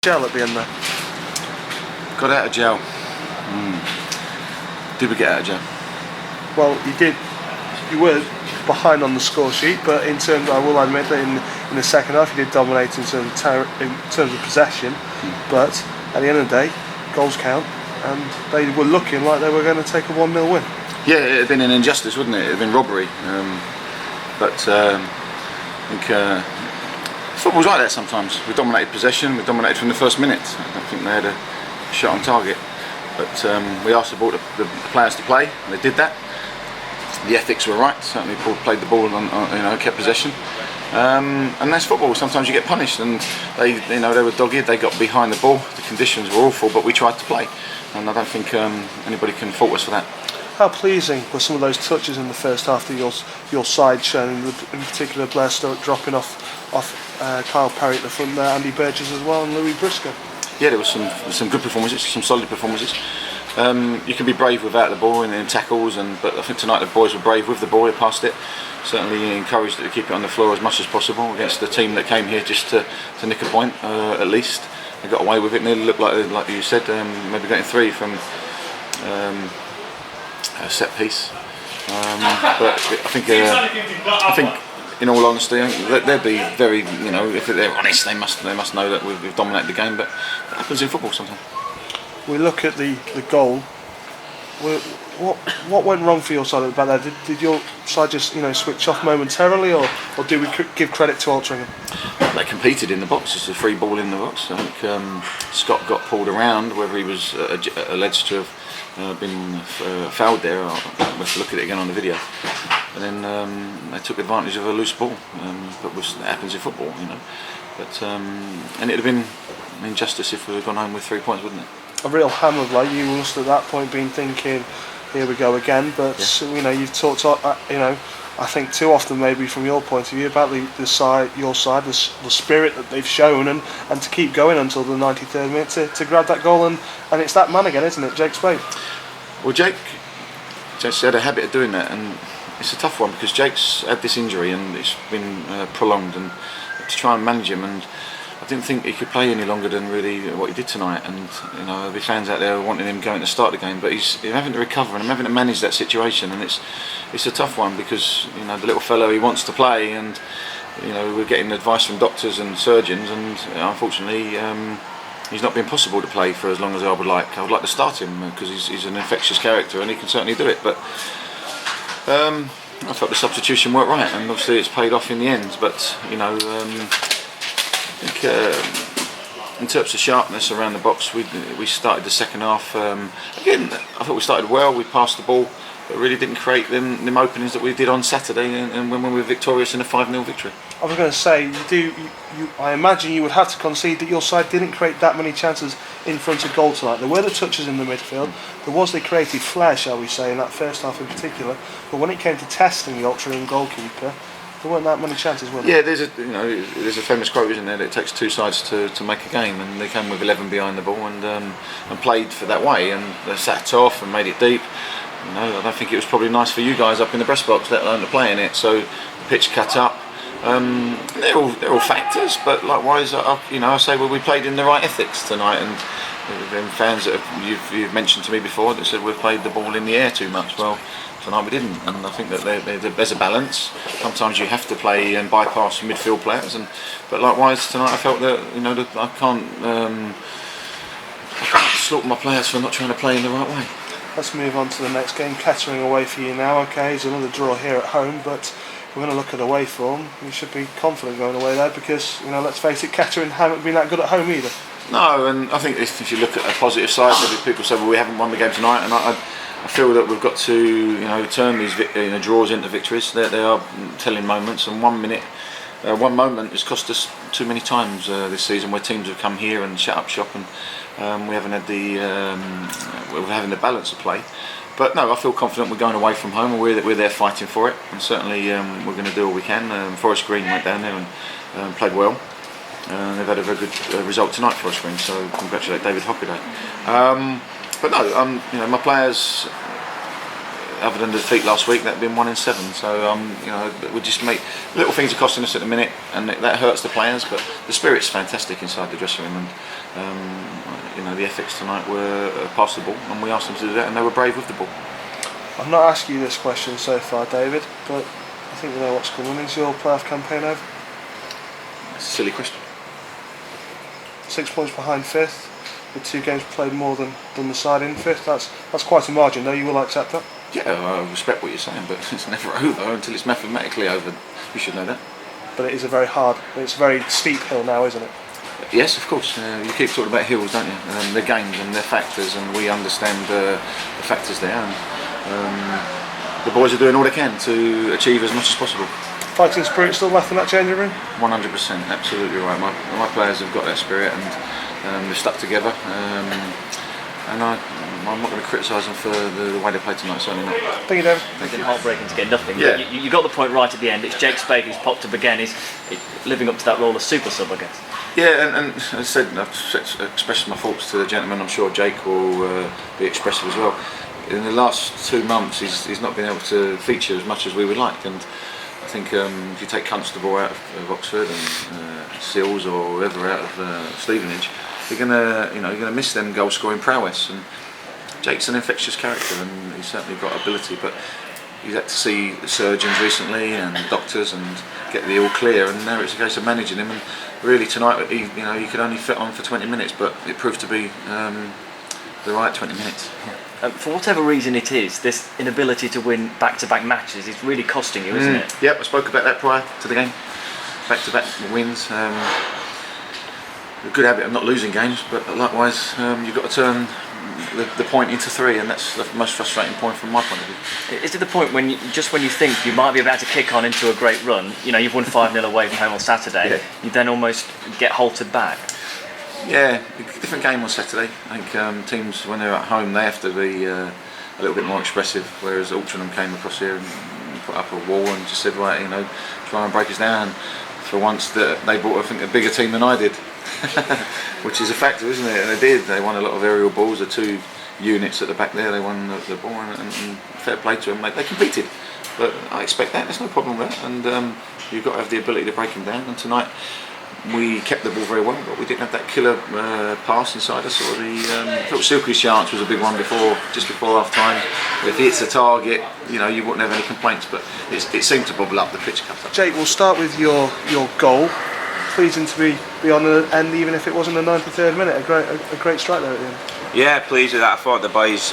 Gel at the end there. Got out of jail. Did we get out of jail? Well, you did. You were behind on the score sheet, but in terms, I will admit that in the second half you did dominate in terms of possession. But at the end of the day, goals count, and they were looking like they were going to take a 1-0 win. Yeah, it had been an injustice, wouldn't it? It had been robbery. But I think football's like that sometimes. We dominated possession. We dominated from the first minute. I don't think they had a shot on target. But we asked the players to play, and they did that. The ethics were right. Certainly, Paul played the ball and kept possession. And that's football. Sometimes you get punished, and they were dogged. They got behind the ball. The conditions were awful, but we tried to play, and I don't think anybody can fault us for that. How pleasing were some of those touches in the first half that your side shown? In particular, Blair Stoke dropping off Kyle Perry at the front there, Andy Burgess as well, and Louis Briscoe. Yeah, there was some good performances, some solid performances. You can be brave without the ball in tackles, but I think tonight the boys were brave with the ball. They passed it. Certainly encouraged to keep it on the floor as much as possible against the team that came here just to nick a point at least. They got away with it. Nearly looked like you said, maybe getting 3 from a set piece. But I think. In all honesty, they'd be very, if they're honest, they must know that we've dominated the game. But that happens in football sometimes. We look at the goal. What went wrong for your side at the back there? Did your side just switch off momentarily, or do we give credit to Altrincham? They competed in the box. It's a free ball in the box. I think Scott got pulled around, whether he was alleged to have been fouled there. I'll have to look at it again on the video. And then they took advantage of a loose ball, but that happens in football, But and it'd have been an injustice if we had gone home with 3 points, wouldn't it? A real hammer blow. You must at that point been thinking, here we go again. But you've talked, I think too often maybe from your point of view about your side, the spirit that they've shown, and to keep going until the 93rd minute to grab that goal, and it's that man again, isn't it, Jake Speight? Well, Jake had a habit of doing that, and it's a tough one because Jake's had this injury and it's been prolonged, and to try and manage him, and I didn't think he could play any longer than really what he did tonight. And there'll be fans out there wanting him going to start the game, but he's having to recover and I'm having to manage that situation, and it's a tough one because the little fellow, he wants to play, and we're getting advice from doctors and surgeons, and unfortunately he's not been possible to play for as long as I would like. I would like to start him because he's an infectious character and he can certainly do it, but I felt the substitution worked right, and obviously it's paid off in the end. But I think in terms of sharpness around the box, we started the second half. Again, I thought we started well. We passed the ball, but really didn't create them openings that we did on Saturday, and when we were victorious in a 5-0 victory. I was going to say, I imagine you would have to concede that your side didn't create that many chances in front of goal tonight. There were the touches in the midfield. There was the creative flair, shall we say, in that first half in particular. But when it came to testing the Altrincham goalkeeper, there weren't that many chances, were there? Yeah, there's a famous quote, isn't there, that it takes 2 sides to make a game, and they came with 11 behind the ball and played for that way, and they sat off and made it deep. I don't think it was probably nice for you guys up in the press box, let alone to play in it. So the pitch cut up. They're all factors, but likewise, I say, well, we played in the right ethics tonight, and then fans that you've mentioned to me before that said we've played the ball in the air too much. Well, tonight we didn't, and I think that there's a balance. Sometimes you have to play and bypass midfield players, but likewise tonight I felt that I can't slaughter my players for not trying to play in the right way. Let's move on to the next game. Kettering away for you now. Okay, it's another draw here at home, but we're going to look at away form. We should be confident going away there because, let's face it, Kettering haven't been that good at home either. No, and I think if you look at a positive side, people say, well, we haven't won the game tonight, and I feel that we've got to turn these draws into victories. They are telling moments, and 1 minute, one moment has cost us too many times this season, where teams have come here and shut up shop, and we haven't had we're having the balance of play. But no, I feel confident we're going away from home, and we're there fighting for it, and certainly we're going to do all we can. Forest Green went down there and played well. They've had a very good result tonight, Forest Green, so congratulate David Hockaday. But no, my players other than the defeat last week, that'd been 1 in 7. So you know, we just make little things are costing us at the minute, and that hurts the players. But the spirit's fantastic inside the dressing room, and you know, the ethics tonight were pass the ball, and we asked them to do that, and they were brave with the ball. I'm not asking you this question so far, David, but I think you know what's coming. Is your playoff campaign over? It's a silly question. 6 points behind fifth, with 2 games played more than the side in fifth. That's quite a margin, though. You will accept that? Yeah, I respect what you're saying, but it's never over until it's mathematically over. You should know that. But it is it's a very steep hill now, isn't it? Yes, of course. You keep talking about hills, don't you? The games and their factors, and we understand the factors there. And the boys are doing all they can to achieve as much as possible. Fighting spirit still left in that changing room? 100%, absolutely right. My players have got that spirit, and they've stuck together. And I'm not going to criticise them for the way they played tonight, certainly not. Thank you, David. It's been heartbreaking to get nothing. Yeah. You got the point right at the end. It's Jake Speight who's popped up again. He's living up to that role of super sub, I guess. Yeah, and as I said, I've expressed my thoughts to the gentleman. I'm sure Jake will be expressive as well. In the last 2 months, he's not been able to feature as much as we would like, and I think if you take Constable out of Oxford and Seals or whoever out of Stevenage, you're gonna miss them goal scoring prowess. And Jake's an infectious character, and he's certainly got ability, but he's had to see surgeons recently and doctors and get the all clear, and now it's a case of managing him. And really tonight, he could only fit on for 20 minutes, but it proved to be the right 20 minutes. For whatever reason it is, this inability to win back-to-back matches is really costing you, isn't it? Yep, I spoke about that prior to the game. Back-to-back wins. A good habit of not losing games, but likewise, you've got to turn the point into 3, and that's the most frustrating point from my point of view. Is it the point when you think you might be about to kick on into a great run, you've won 5-0 away from home on Saturday, you then almost get halted back? Yeah, different game on Saturday. I think teams, when they're at home, they have to be a little bit more expressive, whereas Altrincham came across here and put up a wall and just said, right, try and break us down. For once, they brought, I think, a bigger team than I did, which is a factor, isn't it? And they did. They won a lot of aerial balls. The 2 units at the back there, they won the ball, and fair play to them. They competed, but I expect that. There's no problem with that, and you've got to have the ability to break them down. And tonight, we kept the ball very well, but we didn't have that killer pass inside us. I thought Silky's chance was a big one just before half time. If he hits the target, you wouldn't have any complaints, but it seemed to bubble up the pitch cut up. Jake, we'll start with your goal. Pleasing to be on the end, even if it wasn't the 93rd minute. A great strike there at the end. Yeah, pleased with that. I thought the boys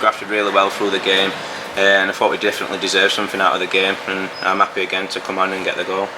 grafted really well through the game, and I thought we definitely deserved something out of the game, and I'm happy again to come on and get the goal.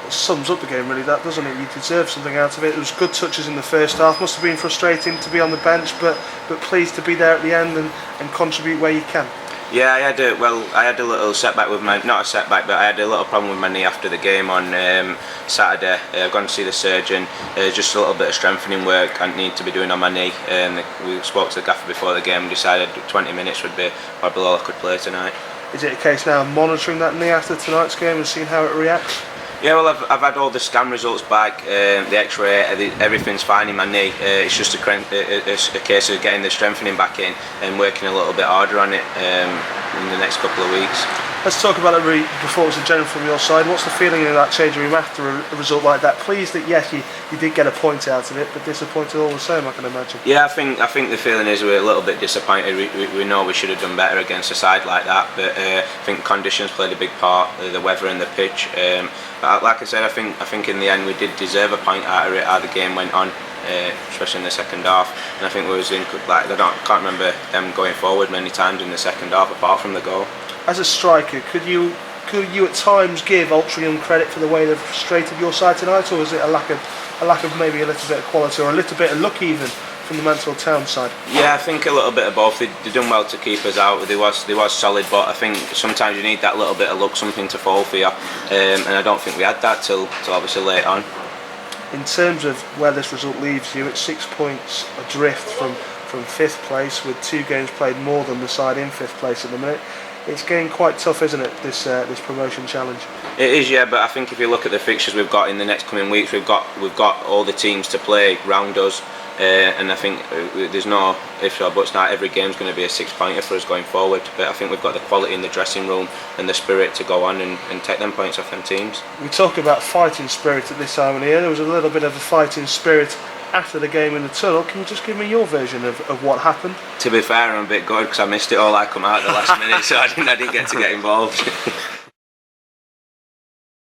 It sums up the game really, that, doesn't it? You deserve something out of it. There was good touches in the first half. Must have been frustrating to be on the bench, but pleased to be there at the end and contribute where you can. Yeah, I had a little setback with not a setback, but I had a little problem with my knee after the game on Saturday. I've gone to see the surgeon. Just a little bit of strengthening work I need to be doing on my knee. We spoke to the gaffer before the game and decided 20 minutes would be probably all I could play tonight. Is it a case now of monitoring that knee after tonight's game and seeing how it reacts? Yeah, well, I've had all the scan results back, the X-ray, everything's fine in my knee. It's just a case of getting the strengthening back in and working a little bit harder on it in the next couple of weeks. Let's talk about the performance in general from your side. What's the feeling in that changing room after a result like that? Pleased that yes, you did get a point out of it, but disappointed all the same, I can imagine. Yeah, I think the feeling is we're a little bit disappointed. We know we should have done better against a side like that, but I think conditions played a big part, the weather and the pitch. But like I said, I think in the end we did deserve a point out of it. How the game went on, especially in the second half, and I think we was in can't remember them going forward many times in the second half apart from the goal. As a striker, could you at times give Altrincham credit for the way they've frustrated your side tonight, or was it a lack of maybe a little bit of quality or a little bit of luck even from the Mansfield Town side? Yeah, I think a little bit of both. They've done well to keep us out. They was solid, but I think sometimes you need that little bit of luck, something to fall for you, and I don't think we had that till obviously late on. In terms of where this result leaves you, at 6 points adrift from 5th place, with 2 games played more than the side in 5th place at the minute. It's getting quite tough, isn't it, this promotion challenge? It is, yeah, but I think if you look at the fixtures we've got in the next coming weeks, we've got all the teams to play round us. and I think there's no ifs or buts now. Every game's going to be a 6-pointer for us going forward, but I think we've got the quality in the dressing room and the spirit to go on and take them points off them teams. We talk about fighting spirit at this time of the year. There was a little bit of a fighting spirit after the game in the tunnel. Can you just give me your version of what happened? To be fair, I'm a bit gutted because I missed it all. I come out at the last minute, so I didn't get to get involved.